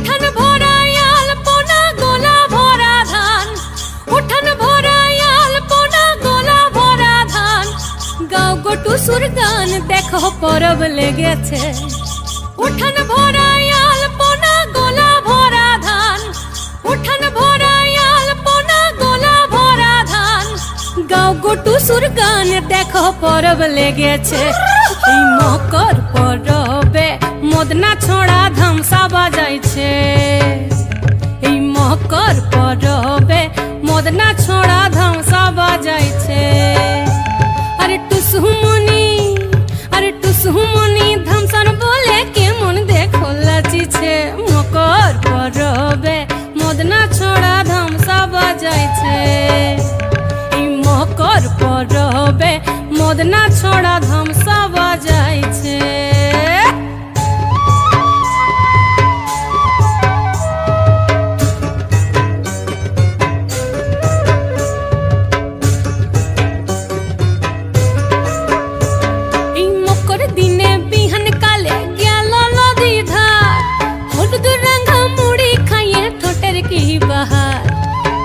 উঠান ভরায়াল পোনা গোলা ভরা ধান, উঠান ভরায়াল পোনা গোলা ভরা ধান। গাও গোটু সুর গান দেখো পরব লেগেছে। উঠান ভরায়াল পোনা গোলা ভরা ধান, উঠান ভরায়াল পোনা গোলা ভরা ধান। গাও গোটু সুর গান দেখো পরব লেগেছে। এই মকর পরবে মদনা ছড়া ধামসা বাজাইছে। এই মকর পরবে মদনা ছড়া ধামসা বাজাইছে। আরে টুসুমনি, আরে টুসুমনি ধামসান বলে কেমন দেখো লাচিছে। মকর পরবে মদনা ছড়া ধামসা বাজাইছে। এই মকর পরবে মদনা ছড়া ধামসা বাজাইছে। এই মকর দিনে বিহান কালে গেল নদী ধার, হলুদ রাঙা মুড়ি খাইয়ে ঠোঁটের কি বাহার।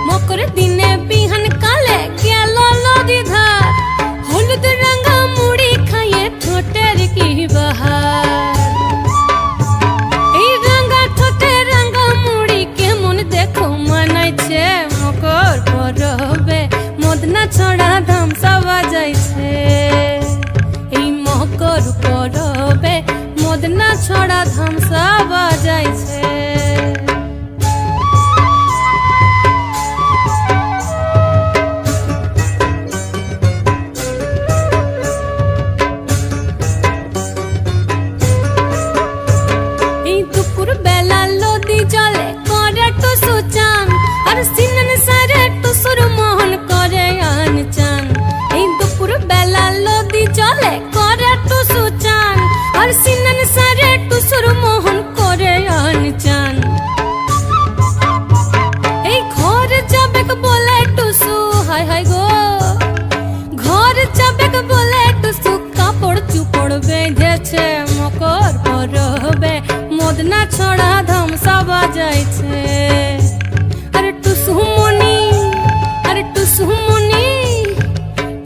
মকর দিনে বিহান কালে গেল নদী ধার, হলুদ রাঙা মুড়ি খাইয়ে ঠোঁটের কি বাহার। এই রাঙা ঠোঁটে রাঙা মুড়ি কেমন দেখো মানাইছে। মকর পরবে মদনা ছড়া ধামসা বাজাইছে। এই মকর পরবে মদনা ছড়া ধামসা বাজাইছে। দুপুর বেলা লদি জলে করে টুসু চান, আর সিনন সারে টুসুর মোহন করে আন চান। এই দুপুর বেলা লদি জলে করে টুসু চান, আর সিনন সারে টুসুর মোহন করে আন চান। এই ঘর যাবে বলে টুসু, হায় হায় গো ঘর যাবে বলে টুসু কাপড় চুপড় বেঁধেছে। মকর পরবে মদনা ছড়া ধামসা বাজাইছে। আরে টুসুমনি, আরে টুসুমনি,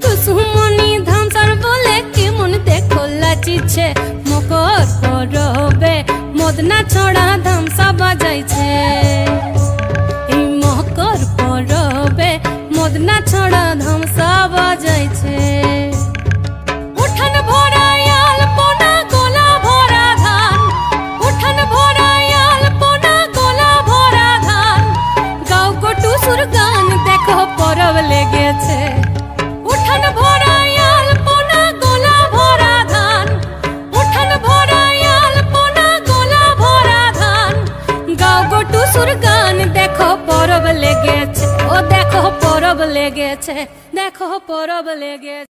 টুসুমনি ধামসার বলে কেমন দেখো লাচিছে। মকর পরবে মদনা ছড়া ধামসা বাজাইছে। এই মকর পরবে মদনা ছড়া ধামসা বাজাইছে। উঠান ভরায়াল পোনা গোলা ভরা ধান, উঠান ভরায়াল পোনা গোলা ভরা ধান। গাও গোটু সুর গান দেখো পরব লেগেছে। উঠান ভরায়াল পোনা গোলা ভরা ধান, উঠান ভরায়াল পোনা গোলা ভরা ধান। গাও গোটু সুর গান দেখো পরব লেগেছে। ও দেখো পরব লেগেছে, দেখো পরব লেগেছে।